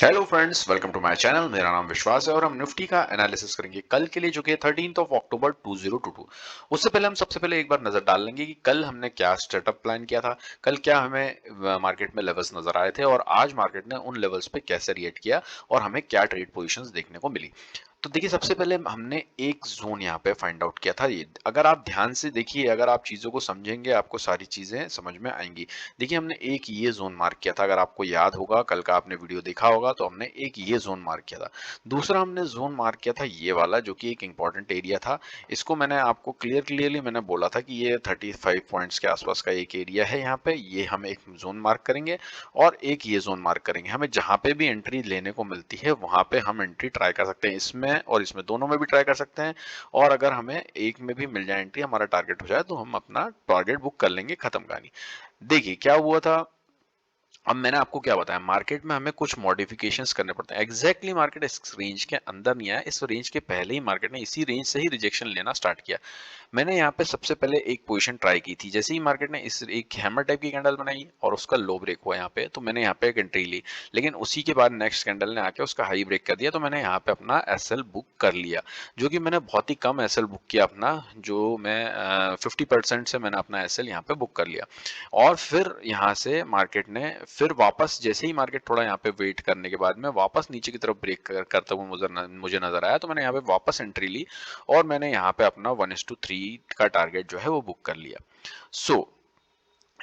Hello friends, welcome to my channel. मेरा नाम विश्वास है और हम निफ्टी का एनालिसिस करेंगे कल के लिए, जो कि है 13 अक्टूबर 2022। उससे पहले हम सबसे पहले एक बार नजर डाल लेंगे कि कल हमने क्या स्टार्टअप प्लान किया था, कल क्या हमें मार्केट में लेवल्स नजर आए थे और आज मार्केट ने उन लेवल्स पे कैसे रिएक्ट किया और हमें क्या ट्रेड पोजीशंस देखने को मिली। तो देखिए, सबसे पहले हमने एक जोन यहाँ पे फाइंड आउट किया था। ये अगर आप ध्यान से देखिए, अगर आप चीजों को समझेंगे, आपको सारी चीजें समझ में आएंगी। देखिए, हमने एक ये जोन मार्क किया था, अगर आपको याद होगा, कल का आपने वीडियो देखा होगा, तो हमने एक ये जोन मार्क किया था। दूसरा हमने जोन मार्क किया था ये वाला, जो कि एक इंपॉर्टेंट एरिया था। इसको मैंने आपको क्लियरली मैंने बोला था कि ये 35 पॉइंट्स के आसपास का एक एरिया है। यहाँ पे ये हम एक जोन मार्क करेंगे और एक ये जोन मार्क करेंगे। हमें जहां पे भी एंट्री लेने को मिलती है वहां पे हम एंट्री ट्राई कर सकते हैं, इसमें और इसमें दोनों में भी ट्राई कर सकते हैं। और अगर हमें एक में भी मिल जाए एंट्री, हमारा टारगेट हो जाए, तो हम अपना टारगेट बुक कर लेंगे। खत्म कहानी। देखिए क्या हुआ था। अब मैंने आपको क्या बताया, मार्केट में हमें कुछ मॉडिफिकेशंस करने पड़ते हैं। एग्जैक्टली मार्केट इस रेंज के अंदर नहीं आया, इस रेंज के पहले ही मार्केट ने इसी रेंज से ही रिजेक्शन लेना स्टार्ट किया। मैंने यहाँ पे सबसे पहले एक पोजीशन ट्राई की थी। जैसे ही मार्केट ने इस एक हैमर टाइप की कैंडल बनाई और उसका लो ब्रेक हुआ यहाँ पे, तो मैंने यहाँ पे एक एंट्री ली। लेकिन उसी के बाद नेक्स्ट कैंडल ने आके उसका हाई ब्रेक कर दिया, तो मैंने यहाँ पे अपना एसएल बुक कर लिया। जो कि मैंने बहुत ही कम एसएल बुक किया अपना, जो मैं 50% से मैंने अपना एसएल यहाँ पे बुक कर लिया। और फिर यहाँ से मार्केट ने फिर वापस, जैसे ही मार्केट थोड़ा यहाँ पे वेट करने के बाद में वापस नीचे की तरफ ब्रेक करता हुआ मुझे नजर आया, तो मैंने यहाँ पे वापस एंट्री ली और मैंने यहाँ पे अपना 1:3 का टारगेट जो है वो बुक कर लिया। सो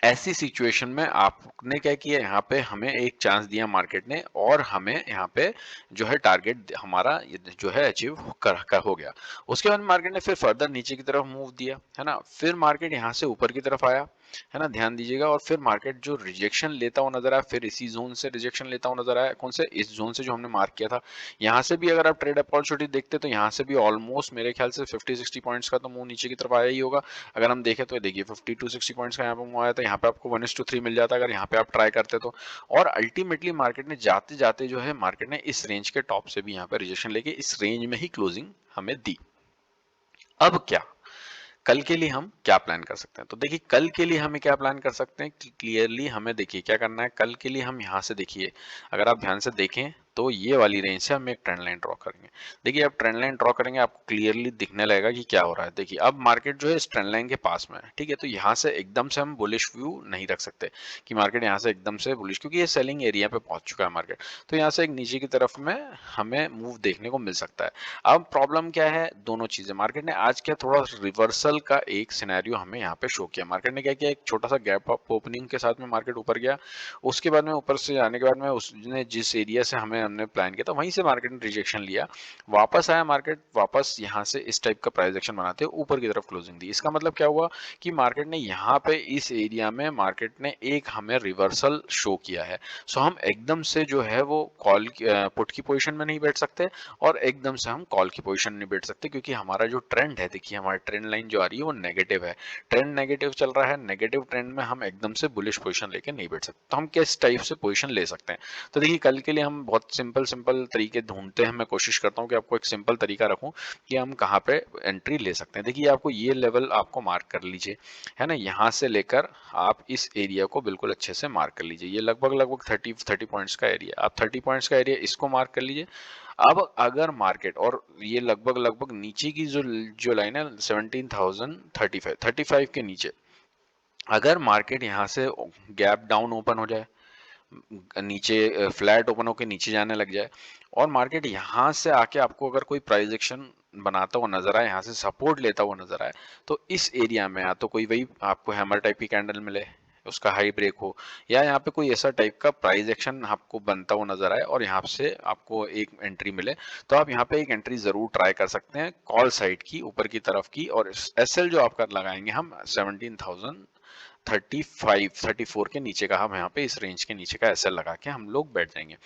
ऐसी सिचुएशन में आपने क्या किया, यहाँ पे हमें एक चांस दिया मार्केट ने और हमें यहाँ पे जो है टारगेट हमारा जो है अचीव कर हो गया। उसके बाद मार्केट ने फिर फर्दर नीचे की तरफ मूव दिया, है ना। फिर मार्केट यहाँ से ऊपर की तरफ आया, है ना, ध्यान दीजिएगा। और फिर मार्केट जो रिजेक्शन लेता हुआ नजर आया, फिर इसी जोन से रिजेक्शन लेता हुआ नजर आया। कौन से? इस जोन से जो हमने मार्क किया था। यहाँ से भी अगर आप ट्रेड अपॉर्चुनिटी देखते तो यहाँ से भी ऑलमोस्ट मेरे ख्याल से 50-60 पॉइंट्स का तो मूव नीचे की तरफ आया ही होगा। अगर हम देखें तो देखिए 50-60 पॉइंट्स का यहाँ पे मूव आया था। यहाँ पे आपको 1:3 मिल जाता अगर यहाँ पे आप ट्राई करते तो। और अल्टीमेटली मार्केट ने जाते जाते जो है, मार्केट ने इस रेंज के टॉप से भी यहाँ पे रिजेक्शन लेके इस रेंज में ही क्लोजिंग हमें दी। अब क्या, कल के लिए हम क्या प्लान कर सकते हैं? तो देखिए, कल के लिए हमें क्या प्लान कर सकते हैं कि क्लियरली हमें देखिए क्या करना है। कल के लिए हम यहाँ से देखिए, अगर आप ध्यान से देखें तो ये वाली रेंज से हम एक ट्रेंड लाइन ड्रॉ करेंगे। देखिए, आप ट्रेंड लाइन ड्रॉ करेंगे, आपको क्लियरली दिखने लगेगा कि क्या हो रहा है। देखिए, अब मार्केट जो है इस ट्रेंड लाइन के पास में है, ठीक है। तो यहाँ से एकदम से हम बुलिश व्यू नहीं रख सकते कि मार्केट यहाँ से एकदम से बुलिश, क्योंकि ये सेलिंग एरिया पे पहुंच चुका है मार्केट। तो यहाँ से एक नीचे की तरफ में हमें मूव देखने को मिल सकता है। अब प्रॉब्लम क्या है, दोनों चीजें। मार्केट ने आज क्या, थोड़ा रिवर्सल का एक सिनेरियो हमें यहाँ पे शो किया। मार्केट ने क्या किया, एक छोटा सा गैप अप ओपनिंग के साथ में मार्केट ऊपर गया। उसके बाद में ऊपर से जाने के बाद में उसने जिस एरिया से हमने प्लान किया था, वहीं से मार्केट ने रिजेक्शन लिया। वापस आया मार्केट, वापस यहाँ से इस टाइप का प्राइस एक्शन बनाते हुए ऊपर की तरफ क्लोजिंग दी। इसका मतलब क्या हुआ कि मार्केट ने यहाँ पे इस एरिया में मार्केट ने एक हमें रिवर्सल शो किया है। सो हम एकदम से जो है वो कॉल पुट की पोजीशन में नहीं बैठ सकते और एकदम से हम कॉल की पोजीशन नहीं बैठ सकते, क्योंकि हमारा जो ट्रेंड है, देखिए हमारी ट्रेंड लाइन जो आ रही है वो नेगेटिव है। ट्रेंड नेगेटिव चल रहा है, नेगेटिव ट्रेंड में हम एकदम से बुलिश पोजीशन लेके नहीं बैठ सकते। तो हम किस टाइप से पोजीशन ले सकते हैं? तो देखिए, कल के लिए हम बहुत सिंपल सिंपल तरीके ढूंढते हैं। मैं कोशिश करता हूँ कि आपको एक सिंपल तरीका रखूं कि हम कहाँ पे एंट्री ले सकते हैं। देखिए, आपको ये लेवल आपको मार्क कर लीजिए, है ना। यहाँ से लेकर आप इस एरिया को बिल्कुल अच्छे से मार्क कर लीजिए। ये लगभग लगभग 30 पॉइंट्स का एरिया, आप 30 पॉइंट्स का एरिया इसको मार्क कर लीजिए। अब अगर मार्केट, और ये लगभग लगभग नीचे की जो जो लाइन है 17,035 के नीचे, अगर मार्केट यहाँ से गैप डाउन ओपन हो जाए, नीचे फ्लैट ओपन होकर नीचे जाने लग जाए, और मार्केट यहाँ से आके आपको अगर कोई प्राइस एक्शन बनाता हुआ नजर आए, यहाँ से सपोर्ट लेता हुआ नजर आए, तो इस एरिया में या तो कोई वही आपको हैमर टाइप की कैंडल मिले, उसका हाई ब्रेक हो, या यहाँ पे कोई ऐसा टाइप का प्राइस एक्शन आपको बनता हुआ नजर आए और यहाँ से आपको एक एंट्री मिले, तो आप यहाँ पे एक एंट्री जरूर ट्राई कर सकते हैं कॉल साइड की, ऊपर की तरफ की। और एसएल जो आपका लगाएंगे हम 17,035-34 के नीचे का, हम यहाँ पे इस रेंज के नीचे का एसएल लगा के हम लोग बैठ जाएंगे।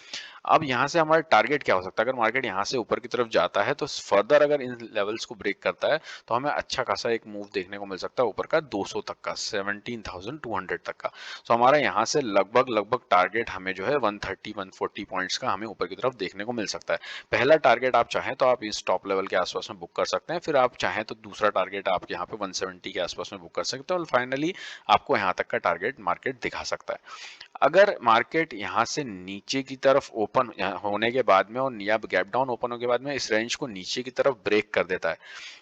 अब यहाँ से हमारा टारगेट क्या हो सकता है? अगर मार्केट यहाँ से ऊपर की तरफ जाता है तो फर्दर अगर इन लेवल्स को ब्रेक करता है तो हमें अच्छा खासा एक मूव देखने को मिल सकता है ऊपर का 200 तक का, 17,200 तक का। तो हमारा यहाँ से लगभग लगभग टारगेट हमें जो है 130-140 पॉइंट्स का हमें ऊपर की तरफ देखने को मिल सकता है। पहला टारगेट आप चाहें तो आप इस टॉप लेवल के आसपास में बुक कर सकते हैं, फिर आप चाहें तो दूसरा टारगेट आप यहाँ पे 170 के आसपास में बुक कर सकते हैं, और फाइनली आपको यहाँ तक का टारगेट मार्केट दिखा सकता है। अगर मार्केट यहाँ से नीचे की तरफ ओपन होने के बाद में और या गैप डाउन ओपन होने के बाद में इस रेंज को नीचे की तरफ ब्रेक कर देता है,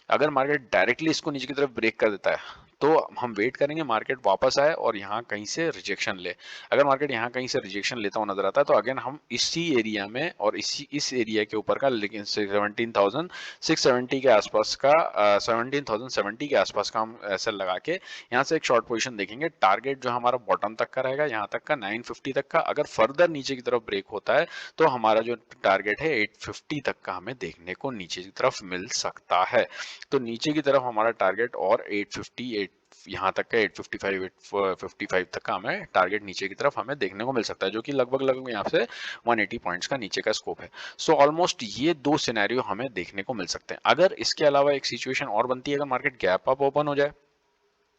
अगर मार्केट डायरेक्टली इसको नीचे की तरफ ब्रेक कर देता है तो हम वेट करेंगे मार्केट वापस आए और यहाँ कहीं से रिजेक्शन ले। अगर मार्केट यहाँ कहीं से रिजेक्शन लेता हुआ नजर आता है तो अगेन हम इसी एरिया में और इस एरिया के ऊपर का, लेकिन 17,670 के आसपास का 17,070 के आसपास का हम ऐसे लगा के यहाँ से एक शॉर्ट पोजीशन देखेंगे। टारगेट जो हमारा बॉटम तक का रहेगा, यहाँ तक का 950 तक का। अगर फर्दर नीचे की तरफ ब्रेक होता है तो हमारा जो टारगेट है 850 तक का हमें देखने को नीचे की तरफ मिल सकता है। तो नीचे की तरफ हमारा टारगेट और 850 यहाँ तक का 855 855 तक का हमें टारगेट नीचे की तरफ हमें देखने को मिल सकता है, जो कि लगभग यहाँ से 180 पॉइंट्स का नीचे का स्कोप है। सो ऑलमोस्ट ये दो सिनेरियो हमें देखने को मिल सकते हैं। अगर इसके अलावा एक सिचुएशन और बनती है, अगर मार्केट गैप अप ओपन हो जाए,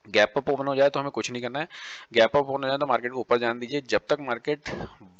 गैप अप ओपन हो जाए तो हमें कुछ नहीं करना है। गैप अप ओपन हो जाए तो मार्केट को ऊपर जाने दीजिए जब तक मार्केट,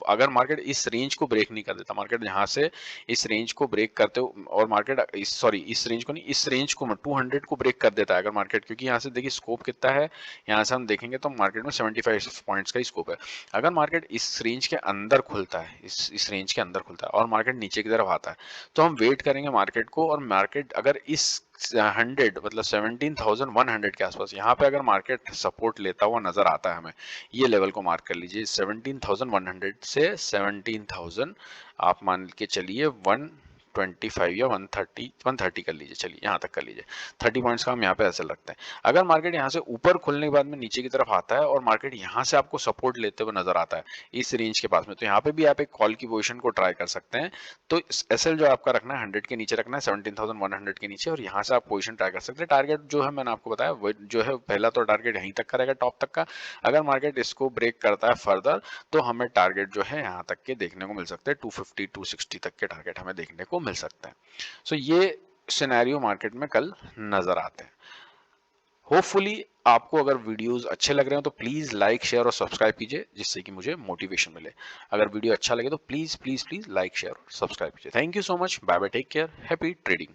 अगर मार्केट इस रेंज को ब्रेक नहीं कर देता, मार्केट यहाँ से इस रेंज को ब्रेक करते हो और मार्केट इस रेंज को नहीं, इस रेंज को 200 को ब्रेक कर देता है अगर मार्केट, क्योंकि यहाँ से देखिए स्कोप कितना है, यहाँ से हम देखेंगे तो मार्केट में 75 पॉइंट्स का ही स्कोप है। अगर मार्केट इस रेंज के अंदर खुलता है, इस रेंज के अंदर खुलता है और मार्केट नीचे की तरफ आता है तो हम वेट करेंगे मार्केट को, और मार्केट अगर इस 100 मतलब 17,100 के आसपास यहाँ पे अगर मार्केट सपोर्ट लेता हुआ नजर आता है हमें, ये लेवल को मार्क कर लीजिए 17,100 से 17,000 आप मान के चलिए 125 या 130 कर लीजिए, चलिए यहाँ तक कर लीजिए। 30 पॉइंट्स का हम यहाँ पे ऐसे लगते हैं। अगर मार्केट यहाँ से ऊपर खुलने के बाद में नीचे की तरफ आता है और मार्केट यहाँ से आपको सपोर्ट लेते हुए नजर आता है इस रेंज के पास में, तो यहाँ पे भी आप एक कॉल की पोजीशन को ट्राई कर सकते हैं। तो एसएल जो आपका रखना है 100 के नीचे रखना है, 17,100 के नीचे, और यहाँ से आप पोजीशन ट्राई कर सकते हैं। टारगेट जो है मैंने आपको बताया वो जो है, पहला तो टारगेट यहीं तक का रहेगा, टॉप तक का। अगर मार्केट इसको ब्रेक करता है फर्दर तो हमें टारगेट जो है यहाँ तक के देखने को मिल सकते हैं, 250 260 तक के टारगेट हमें देखने को मिल सकते हैं। सो ये सिनेरियो मार्केट में कल नजर आते हैं। होपफुली आपको अगर वीडियोस अच्छे लग रहे हो तो प्लीज लाइक शेयर और सब्सक्राइब कीजिए, जिससे कि मुझे मोटिवेशन मिले। अगर वीडियो अच्छा लगे तो please please please like share और सब्सक्राइब कीजिए। Thank you so much, bye bye, take care, happy trading.